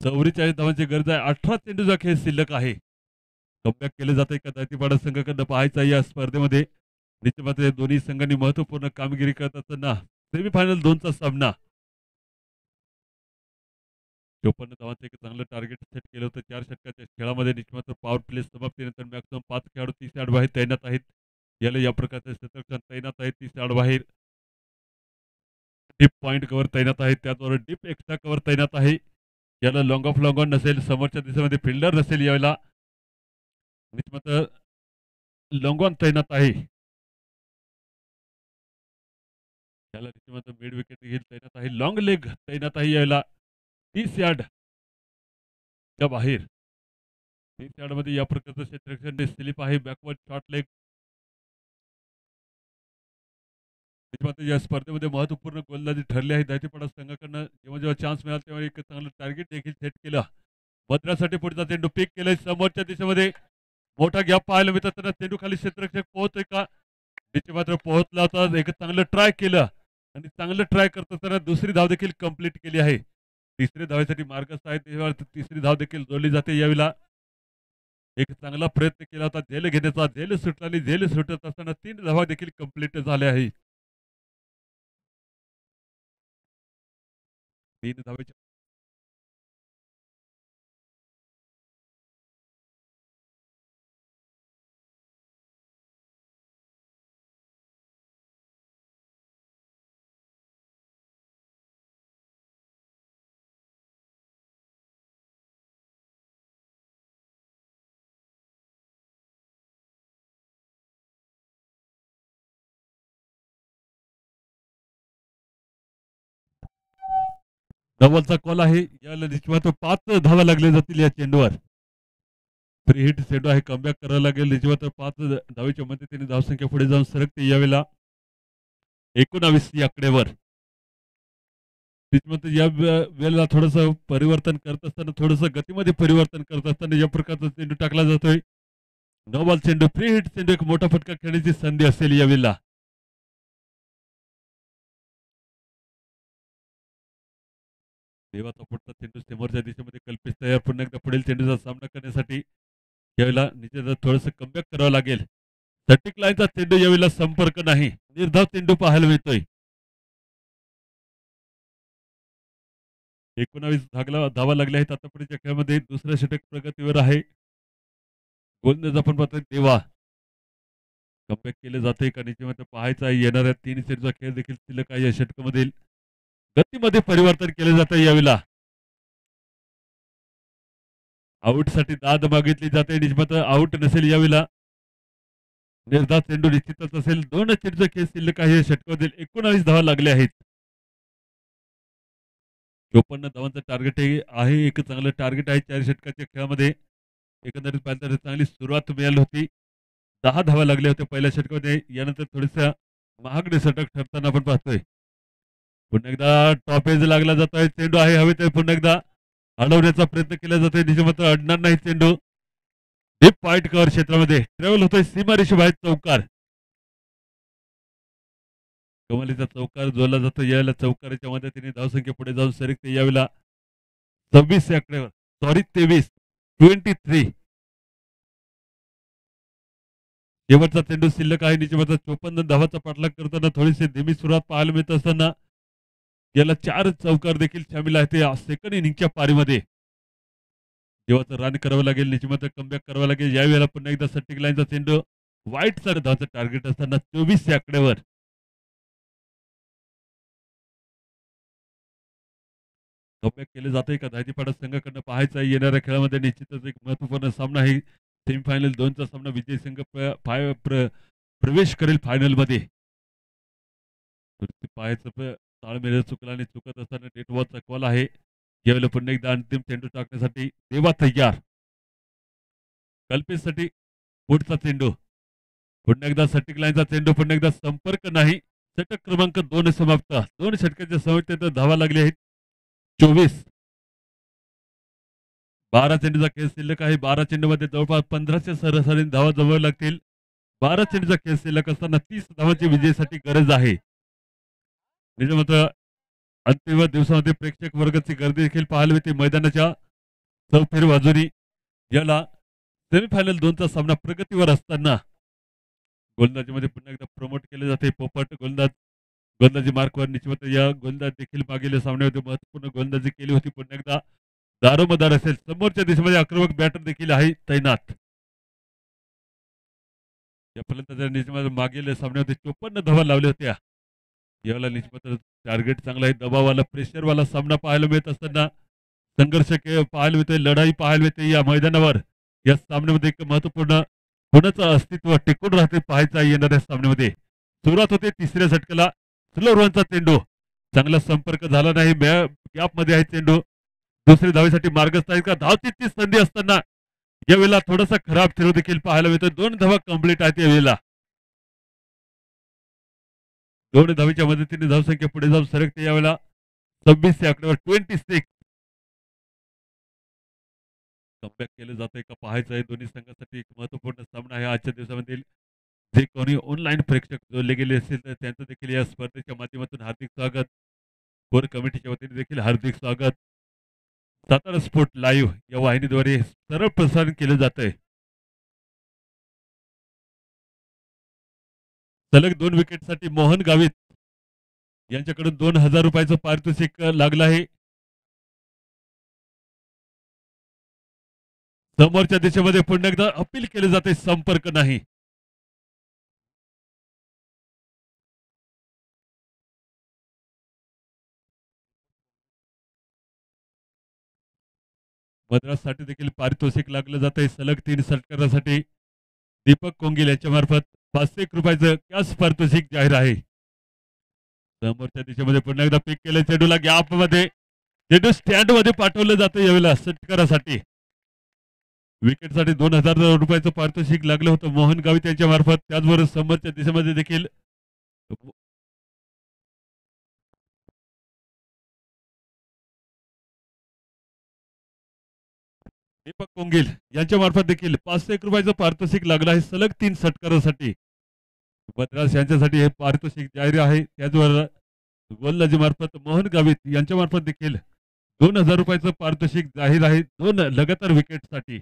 44 धावांची गरज आहे. 18 चेंडूचा खेळ शिल्लक आहे. कमबॅक केले जाते का दातीपाडा संघाकडनं पाहायचा या स्पर्धेमध्ये. निश्चित मात्र दोन्ही संघांनी महत्वपूर्ण कामगिरी करत असताना सेमीफायनल 2चा सामना. 54 धावांचं एक चांगलं टार्गेट सेट केलं होतं 4 षटकाच्या खेळामध्ये. निश्चित मात्र पॉवर प्ले समाप्तीनंतर मॅक्सिमम 5 खेळाडू 30 यार्ड बाहेर तैनात आहेत. याला या प्रकारचे क्षेत्ररक्षण तैनात आहेत 30 यार्ड बाहेर. डीप पॉईंट कव्हर तैनात आहे. त्याचबरोबर डीप एक्स्ट्रा कव्हर तैनात आहे. याला लॉंग ऑफ लॉंग ऑन नसेल. समोरच्या दिशेमध्ये फिल्डर नसेल यावेळेला. निश्चित मात्र लॉंग ऑन तैनात आहे. त्याला निश्चित मात्र मिड विकेट देखील तैनात आहे. लॉंग लेग तैनात आहे यावेळेला 30 यार्ड च्या बाहेर. 30 यार्ड मध्ये या प्रकारचं क्षेत्ररक्षण स्लिप आहे. Backward short leg. या स्पर्धेमध्ये महत्वपूर्ण गोलंदाजी ठरली आहे दायतीपाडा संघाकडनं. जेव्हा जेव्हा चान्स मिळाला तेव्हा एक चांगलं टार्गेट देखील सेट केलं. भद्रासाठी पुढचा चेंडू पिक केलाय समोरच्या दिशेमध्ये. मोठा गॅप पाहायला मिळतात त्यांना. चेंडू खाली क्षेत्ररक्षक पोहोचतोय का. तिथे मात्र पोहोचला होता. एक चांगलं ट्राय केलं आणि चांगलं ट्राय करत असताना दुसरी धाव देखील कंप्लीट केली आहे. तिसरी धावेसाठी मार्गस्थ आहे तेव्हा तिसरी धाव देखील जोडली जाते यावेळेला. एक चांगला प्रयत्न केला होता झेल घेण्याचा. झेल सुटला आणि झेल सुटत असताना 3 धावा देखील कंप्लीट झाल्या आहे. 3 धावेच्या डबलचा कॉल आहे. याला निश्चित 5 धावा लागल्या जातील या चेंडूवर. फ्री हिट चेंडू आहे. कमबॅक करायला लागेल. निश्चित 5 धावेच्या मदतीने धावसंख्या पुढे जाऊन सरकते यावेळेला 19 या आकड्यावर. निश्चित या वेळेला थोडंसं परिवर्तन करत असताना थोडंसं गतीमध्ये परिवर्तन करत असताना या प्रकारचा चेंडू टाकला जातोय. नो बॉल चेंडू फ्री हिट चेंडू. एक मोठा फटका खेळण्याची संधी असेल यावेळेला. देवाचा पुढचा चेंडू समोरच्या दिशेमध्ये कल्पित तयार. पुन्हा एकदा पुढील चेंडूचा सामना करण्यासाठी यावेळेला निश्चित थोडंसं कमबॅक करावं लागेल. सटिक लाईनचा चेंडू यावेळेला संपर्क नाही. निर्धाव चेंडू पाहायला मिळतोय. 19 धावा लागल्या आहेत आतापर्यंतच्या खेळामध्ये. दुसऱ्या षटक प्रगतीवर आहे. गोलंदाज आपण पाहतोय देवा. कमबॅक केले जाते का निश्चित पाहायचा आहे. येणाऱ्या 3 सेटचा खेळ देखील शिल्लक आहे या षटकामधील. गतीमध्ये परिवर्तन केले जाते यावेळेला. आऊटसाठी दाद मागितली जाते. निश्चित आऊट नसेल यावेळेला. निर्धाव चेंडू निश्चितच असेल. 2 चेंडूचा खेळ शिल्लक आहे या षटकामधील. 19 धावा लागल्या आहेत. 54 धावांचं टार्गेट आहे. एक चांगलं टार्गेट आहे 4 षटकाच्या खेळामध्ये. एकंदरीत पाहिलं तर चांगली सुरुवात मिळाली होती. 10 धावा लागल्या होत्या पहिल्या षटकामध्ये. यानंतर थोडंसं महागडे षटक ठरताना आपण पाहतोय. पुन्हा एकदा टॉपेज लागला जातोय. चेंडू आहे हवेत पुन्हा एकदा अडवण्याचा प्रयत्न केला जातोय. निश्चित मात्र अडणार नाही चेंडू. डीप पॉईंट कव्हर क्षेत्रामध्ये ट्रॅव्हल होतोय सीमारेषे बाहेर चौकार. कमालीचा चौकार जोडला जातो. यावेळेला चौकाराच्या मदतीने धावसंख्या पुढे जाऊन सरकते. यावेळेला 26 या आकड्यावर सॉरी 23 शेवटचा चेंडू शिल्लक आहे. निश्चित 54 धावाचा पाठलाग करताना थोडीशी धीमी सुरुवात पाहायला मिळत असताना याला 4 चौकार देखील सामील आहेत सेकंड इनिंगच्या पारीमध्ये. जेव्हा रन करावं लागेल निश्चित कमबॅक करावं लागेल. यावेळेला पुन्हा एकदा सटिक लाईनचा चेंडू वाईट साईड धावाचं टार्गेट असताना 24 या आकड्यावर कमबॅक केले जाते का धायतीपाडा संघाकडनं पाहायचा येणाऱ्या खेळामध्ये निश्चितच एक महत्वपूर्ण सामना आहे. सेमीफायनल 2चा सामना विजयी संघ प्रवेश करेल फायनल मध्ये. पाहायचं ताळमेळ चुकला आणि चुकत असताना नेटवॉचचा कॉल आहे. यावेळेला पुन्हा एकदा अंतिम चेंडू टाकण्यासाठी देवा तयार. कल्पेसाठी पुढचा चेंडू पुन्हा एकदा सटिक लाईनचा चेंडू पुन्हा एकदा संपर्क नाही. षटक क्रमांक 2 समाप्त. 2 षटकाच्या समाप्तीत धावा लागली आहेत 24. 12 चेंडूचा खेळ शिल्लक आहे. 12 चेंडूमध्ये जवळपास 15च्या सरासरी धावा जमवाव्या लागतील. 12 चेंडूचा खेळ शिल्लक असताना 30 धावांची विजयासाठी गरज आहे. मात्र अंतिम दिवसामध्ये प्रेक्षक वर्गाची गर्दी देखील पाहायला मिळते मैदानाच्या चौफेर बाजूनी. याला सेमीफायनल 2चा सामना प्रगतीवर असताना गोलंदाजीमध्ये पुन्हा एकदा प्रमोट केले जाते. पोपट गोलंदाजी मार्कवर निश्चित या गोलंदाज देखील मागील सामन्यामध्ये महत्वपूर्ण गोलंदाजी केली होती. पुन्हा एकदा दारोमदार असेल. समोरच्या दिशेमध्ये आक्रमक बॅटर देखील आहे तैनात. या फलंदाजांनी निश्चित मागील सामन्यामध्ये 54 धावा लावल्या होत्या. यावेळेला निश्चित टार्गेट चांगला आहे. दबावाला प्रेशरवाला सामना पाहायला मिळत असताना संघर्ष पाहायला मिळते. लढाई पाहायला मिळते या मैदानावर. या सामन्यामध्ये एक महत्वपूर्ण कोणाचं अस्तित्व टिकून राहते पाहायचा येणाऱ्या सामन्यामध्ये. सुरुवात होते तिसऱ्या षटकाला. स्लो रनचा चेंडू चांगला संपर्क झाला नाही. गॅप मध्ये आहे चेंडू. दुसरी धावेसाठी मार्गस्थ आहे का धावतीची संधी असताना यावेळेला थोडासा खराब खेळ देखील पाहायला मिळतो. 2 धावा कंप्लीट आहेत यावेळेला. 2 धावेच्या मदतीने धावसंख्या पुढे जाऊन सरकते. यावेळेला 26 या आकड्यावर 26. कमबॅक केलं जातंय का पाहायचं आहे. दोन्ही संघासाठी एक महत्वपूर्ण सामना आहे आजच्या दिवसामधील. जे कोणी ऑनलाईन प्रेक्षक जोडले गेले असतील तर त्यांचं देखील या स्पर्धेच्या माध्यमातून हार्दिक स्वागत. कोर कमिटीच्या वतीने देखील हार्दिक स्वागत. सातारा स्पोर्ट लाईव्ह या वाहिनीद्वारे सरळ प्रसारण केलं जात आहे. सलग 2 विकेटसाठी मोहन गावित यांच्याकडून 2000 रुपयाचं पारितोषिक लागलं आहे. समोरच्या दिशेमध्ये पुन्हा एकदा अपील केले जाते. संपर्क नाही. मद्राससाठी देखील पारितोषिक लागलं जात आहे. सलग 3 षटकारासाठी दीपक कोंगिल यांच्या मार्फत 500 रुपयाचं कॅश पारितोषिक जाहीर आहे. समोरच्या दिशेमध्ये पुन्हा एकदा पिक केलं. चेंडूला गॅप मध्ये चेंडू स्टँड मध्ये पाठवलं जातं यावेळेला षटकारासाठी. विकेटसाठी 2000 रुपयाचं पारितोषिक लागलं होतं मोहन गावित यांच्या मार्फत. त्याचबरोबर समोरच्या दिशेमध्ये देखील दीपक कोंगिल यांच्या मार्फत देखील 500 रुपयाचं पारितोषिक लागलं आहे सलग 3 षटकारासाठी. मद्रास यांच्यासाठी हे पारितोषिक जाहीर आहे. त्याचबरोबर गोलंदाजी मार्फत मोहन गावित यांच्या मार्फत देखील 2000 रुपयाचं पारितोषिक जाहीर आहे 2 लगातार विकेटसाठी.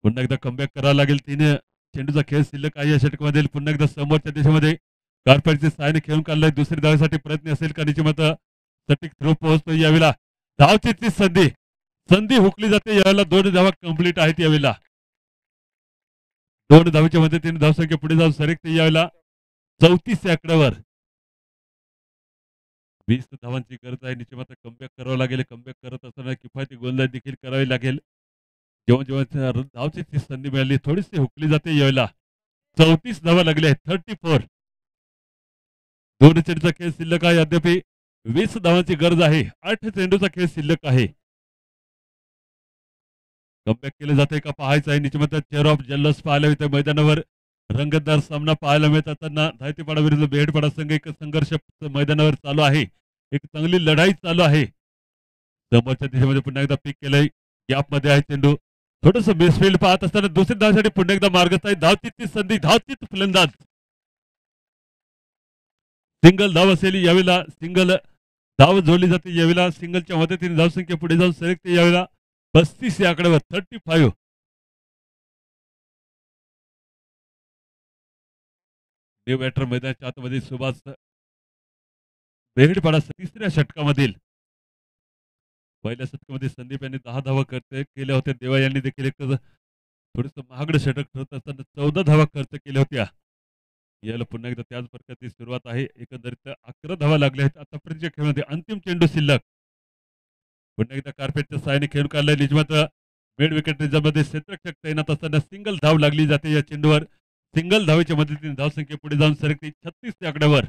पुन्हा एकदा कमबॅक करावं लागेल. 3 चेंडूचा खेळ शिल्लक आहे या षटकामध्ये. पुन्हा एकदा समोरच्या दिशेमध्ये कार्पेटची सायने खेळून काढलाय. दुसरी धावेसाठी प्रयत्न असेल का निश्चित सटीक थ्रो पोहोचतो यावेळेला. धावची संधी हुकली जाते. यावेळेला 2 धावा कंप्लीट आहेत यावेळेला. 2 धावेच्या मदतीने धावसंख्या पुढे जाऊन सरकते. यावेळेला 34 या आकड्यावर 20 धावांची गरज आहे. निश्चित कमबॅक करावं लागेल. कमबॅक करत असताना किफायती गोलंदाजी देखील करावी लागेल. जेव्हा धावची संधी मिळाली थोडीशी हुकली जाते. यावेळेला 34 धावा लागल्या आहेत. 34. 2 चेंडूचा खेळ शिल्लक आहे. अद्याप 20 धावांची गरज आहे. 8 चेंडूचा खेळ शिल्लक आहे. कमबॅक केले जाते का पाहायचं आहे. निश्चित चेअर ऑफ जल्लोष पाहायला येते मैदानावर. रंगतदार सामना पाहायला मिळत असताना धायतेपाडा विरुद्ध बेहेडपाडा संघ एक संघर्ष मैदानावर चालू आहे. एक चांगली लढाई चालू आहे. समोरच्या दिशेमध्ये पुन्हा एकदा पीक केलंय. गॅपमध्ये आहे चेंडू. थोडंसं बेसफील्ड पाहत असताना दुसरी धावसाठी पुन्हा एकदा मार्गस्थ आहे. धावतीची संधी, धावतीच फलंदाज. सिंगल धाव असेल यावेळेला, सिंगल धाव जोडली जाते यावेळेला. सिंगलच्या मदतीने धावसंख्या पुढे जाऊन सरकते यावेळेला 35 या आकड्यावर 35. न्यू बॅटर मैदानाच्या आतमध्ये सुभाष बेहेडपाडा तिसऱ्या षटकामधील पहिल्या षटकामध्ये संदीप यांनी 10 धावा केल्या होत्या. देवा यांनी देखील एक थोडंसं महागडं षटक ठरत असताना 14 धावा खर्च केल्या होत्या. याला पुन्हा एकदा त्याच प्रकारची सुरुवात आहे. एकंदरीत 11 धावा लागल्या आहेत आतापर्यंतच्या खेळामध्ये. अंतिम चेंडू शिल्लक. पुन्हा एकदा कार्पेटच्या सहाय्याने खेळून काढलाय निजमत. मिड विकेट रिझर्व्हमध्ये क्षेत्ररक्षक तैनात असताना सिंगल धाव लागली जाते या चेंडूवर. सिंगल धावेच्या मदतीने धावसंख्या पुढे जाऊन सरकते 36 या आकड्यावर.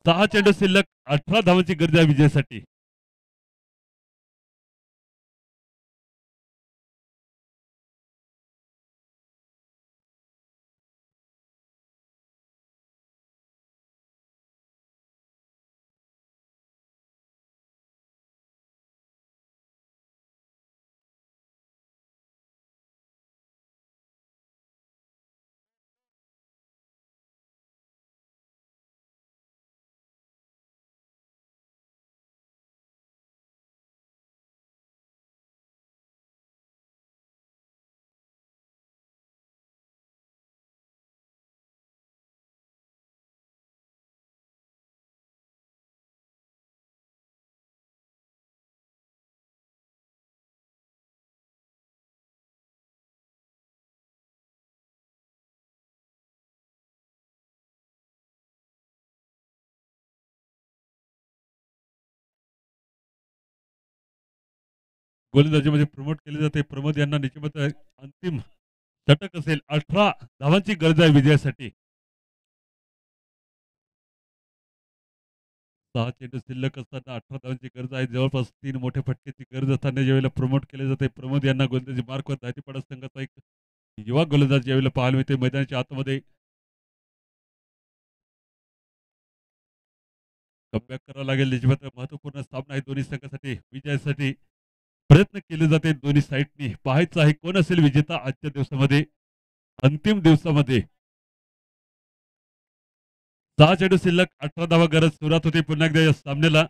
6 चेंडू शिल्लक, 18 धावांची गरज आहे विजयासाठी. गोलंदाजीमध्ये प्रमोट केले जाते. प्रमोद यांना निश्चित अंतिम षटक असेल. 18 धावांची गरज आहे विजयासाठी. 6 चेंडू शिल्लक असताना 18 धावांची गरज आहे. जवळपास 3 मोठ्या फटक्याची गरज असताना ज्यावेळेला प्रमोट केले जाते प्रमोद यांना गोलंदाजी मार्कवर धायतेपाडा संघाचा एक युवा गोलंदाज ज्यावेळेला पाहायला मिळते मैदानाच्या आतमध्ये. कमबॅक करावं लागेल. निश्चित महत्वपूर्ण सामना आहे दोन्ही संघासाठी. विजयासाठी प्रयत्न केले जाते दोन्ही साईडनी. पाहायचं आहे कोण असेल विजेता आजच्या दिवसामध्ये, अंतिम दिवसामध्ये. 6 चेंडू शिल्लक, 18 धावा गरज. सुरुवात होते पुन्हा एकदा या सामन्याला.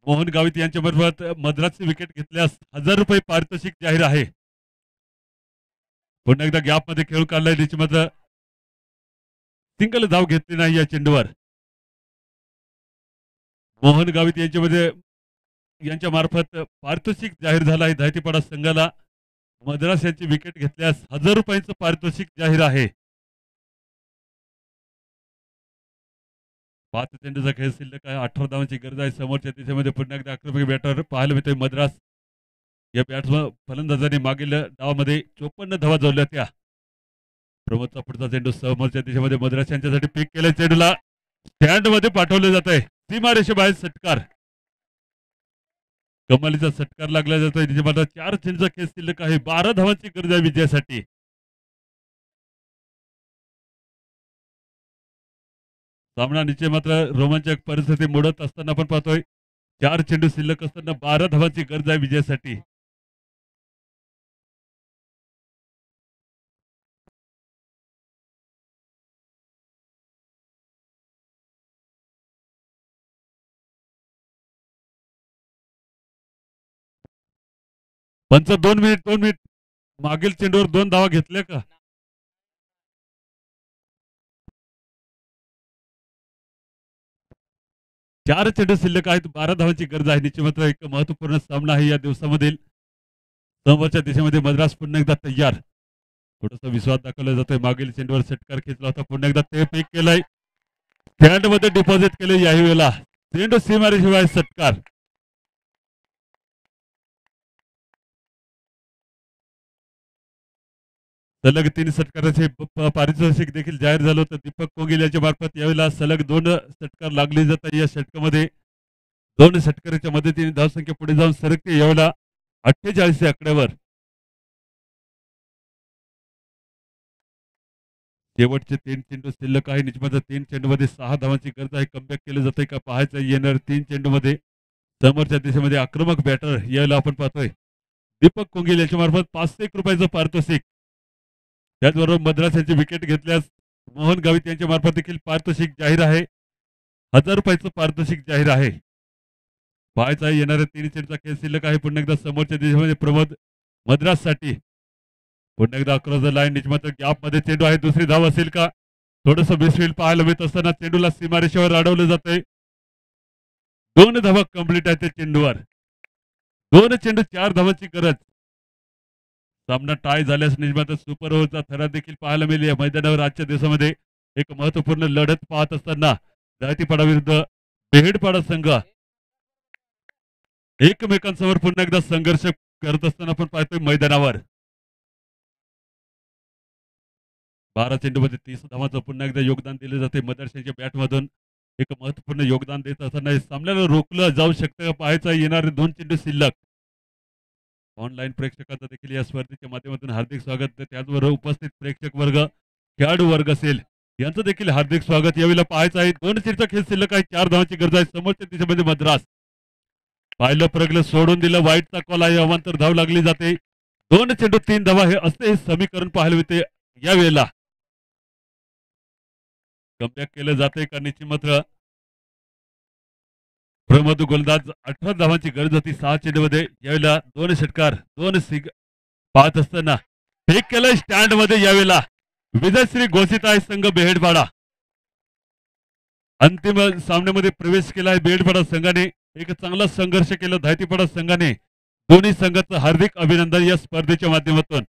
मोहन गावित यांच्या मार्फत मद्रासची विकेट घेतल्यास 1000 रुपये पारितोषिक जाहीर आहे. पुन्हा एकदा गॅप मध्ये खेळून काढलाय निश्चित. सिंगल धाव घेतली नाही या चेंडूवर. मोहन गावित यांच्या मार्फत पारितोषिक जाहीर झाला आहे धायतेपाडा संघाला. मद्रास यांची विकेट घेतल्यास 1000 रुपयांचं पारितोषिक जाहीर आहे. 5 चेंडूचा खेळ शिल्लक आहे. 18 धावांची गरज आहे. समोरच्या दिशेमध्ये पुन्हा एकदा आक्रमक बॅटर पाहायला मिळतोय मद्रास. या बॅट्समन फलंदाजाने मागील डावामध्ये 54 धावा जोडल्या त्या. प्रमोदचा पुढचा चेंडू समोरच्या दिशेमध्ये मद्रास यांच्यासाठी पीक केलं. चेंडूला स्टँड मध्ये पाठवले जात आहे. सीमारेषेबाहेर षटकार. कमालीचा षटकार लागला जातोय. निजामाबाद 4 चेंडूचा खेळ शिल्लक आहे. 12 धावांची गरज आहे विजयासाठी. सामना निश्चय मात्र रोमांचक परिस्थिती मोडत असताना आपण पाहतोय. 4 चेंडू शिल्लक असताना 12 धावांची गरज आहे विजयासाठी. पंच 2 मिनिट मागील चेंडूवर 2 धावा घेतल्या का? 4 चेंडू शिल्लक आहेत. 12 धावांची गरज आहे. निश्चित मात्र एक महत्वपूर्ण सामना आहे या दिवसामधील. समोरच्या दिशेमध्ये मद्रास पुन्हा एकदा तयार. थोडासा विश्वास दाखवला जातोय. मागील चेंडूवर षटकार खेचला होता. पुन्हा एकदा ते पीक केलंय. स्टँड मध्ये डिपॉझिट केले याही वेळेला. चेंडू सीमारेशिवाय षटकार. सलग 3 षटकाराचे पारितोषिक देखील जाहीर झालं होतं. दीपक कोगिल यांच्या मार्फत यावेळेला सलग 2 षटकार लागले जातात. या षटकामध्ये 2 षटकाराच्या मदतीने धावसंख्या पुढे जाऊन सरकते यावेळेला 48 या आकड्यावर. शेवटचे 3 चेंडू शिल्लक आहे. निजमाच्या 3 चेंडूमध्ये 6 धावांची गरज आहे. कमबॅक केलं जातंय का पाहायचं येणार 3 चेंडूमध्ये समोरच्या दिशेमध्ये आक्रमक बॅटर यायला आपण पाहतोय. दीपक कोंगील याच्या मार्फत 501 रुपयाचं पारितोषिक. त्याचबरोबर मद्रास यांची विकेट घेतल्यास मोहन गावित यांच्या मार्फत देखील पारितोषिक जाहीर आहे. 1000 रुपयाचं पारितोषिक जाहीर आहे. पाहायचा येणाऱ्या 3 चेंडूचा खेळ शिल्लक आहे. पुन्हा एकदा समोरच्या दिशेमध्ये प्रमोद मद्राससाठी पुन्हा एकदा अक्रॉस द लाईन निजमाच्या गॅप मध्ये चेंडू आहे. दुसरी धाव असेल का थोडस मिसफील्ड पाहायला मिळत असताना चेंडूला सीमारेषेवर अडवलं जातंय. 2 धावा कंप्लीट आहेत त्या चेंडूवर. 2 चेंडू 4 धावांची गरज. सामना टाय झाल्यास निजमाचा सुपर ओव्हरचा थरार देखील पाहायला मिळेल या मैदानावर. आजच्या दिवसामध्ये एक महत्वपूर्ण लढत पाहत असताना दहतीपाडा विरुद्ध बेहेडपाडा संघ एकमेकांसमोर पुन्हा एकदा संघर्ष करत असताना आपण पाहतोय मैदानावर. 12 चेंडूमध्ये 30 धावांचं पुन्हा एकदा योगदान दिले जाते मदरशाच्या बॅटमधून. एक महत्वपूर्ण योगदान देत असताना सामन्याला रोखलं जाऊ शकतं पाहायचं येणारे 2 चेंडू शिल्लक. ऑनलाईन प्रेक्षकांचं देखील या स्पर्धेच्या माध्यमातून हार्दिक स्वागत. त्याचबरोबर उपस्थित प्रेक्षक वर्ग खेळाडू वर्ग असेल यांचं देखील हार्दिक स्वागत. यावेळेला पाहायचं आहे 2 चेंडूचा खेळ शिल्लक आहे. 4 धावांची गरज आहे. समोरच्या दिशेमध्ये मद्रास पाहिलं प्रगलं सोडून दिलं. वाईटचा कॉल आहे. अवांतर धाव लागली जाते. 2 चेंडू 3 धावा हे असते हे समीकरण पाहायला मिळते यावेळेला. कमबॅक केलं जाते का निश्चित मात्र प्रमोद गोलंदाज 18 धावांची गरज होती 6 चेंडूमध्ये. यावेळेला 2 षटकार 2 सिग पाहत असताना फेक केलं स्टँड मध्ये. यावेळेला विजयश्री घोषित आहे संघ बेहेडपाडा. अंतिम सामन्यामध्ये प्रवेश केला आहे बेहेडपाडा संघाने. एक चांगला संघर्ष केला दहतीपाडा संघाने. दोन्ही संघाचं हार्दिक अभिनंदन या स्पर्धेच्या माध्यमातून.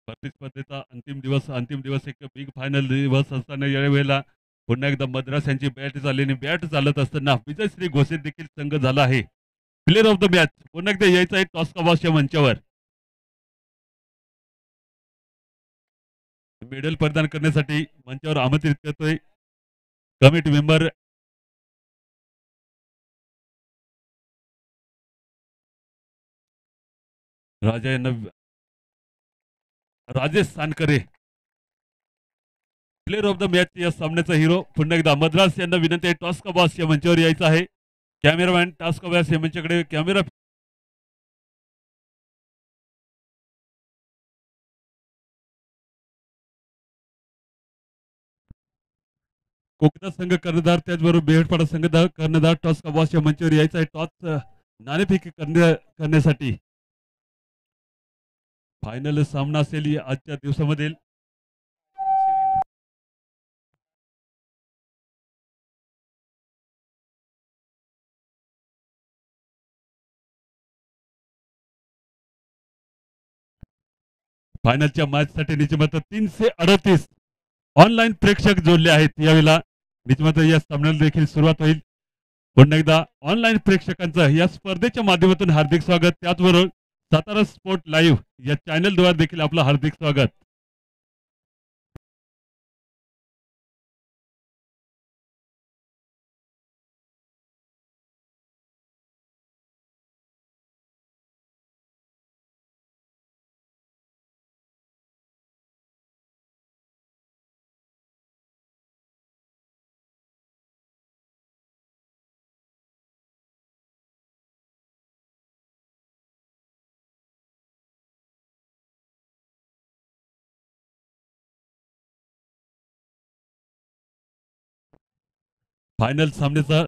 स्पर्धेचा अंतिम दिवस एक बिग फायनल दिवस असताना यावेळेला पुन्हा एकदा मद्रास यांची बॅट चालली आणि बॅट चालत असताना विजयश्री घोषित देखील संघ झाला आहे. प्लेअर ऑफ द मॅच पुन्हा एकदा यायचं आहे टॉस कवास या मंचावर. मेडल प्रदान करण्यासाठी मंचावर आमंत्रित करतोय कमिटी मेंबर राजा यांना. Rajesh Sankare player of the match या सामन्याचा हिरो. पुन्हा एकदा मद्रास यांना विनंती आहे टॉस का बॉस या मंचावर यायचं आहे. कॅमेरामॅन टॉस का बॉस या मंचाकडे कॅमेरा. कोकणा संघ कर्णधार त्याचबरोबर बेहडपाडा संघ कर्णधार टॉस का बॉस या मंचावर यायचं आहे. टॉस नाणेफेकी करण्यासाठी फायनल सामना असेल आजच्या दिवसामधील. फायनलच्या मॅच साठी निश्चित 338 ऑनलाईन प्रेक्षक जोडले आहेत. यावेळेला निश्चित या सामन्याला देखील सुरुवात होईल. पुन्हा एकदा ऑनलाईन प्रेक्षकांचं या स्पर्धेच्या माध्यमातून हार्दिक स्वागत. त्याचबरोबर सातारा स्पोर्ट लाईव्ह या चॅनलद्वारे देखील आपलं हार्दिक स्वागत. फायनल सामन्याचा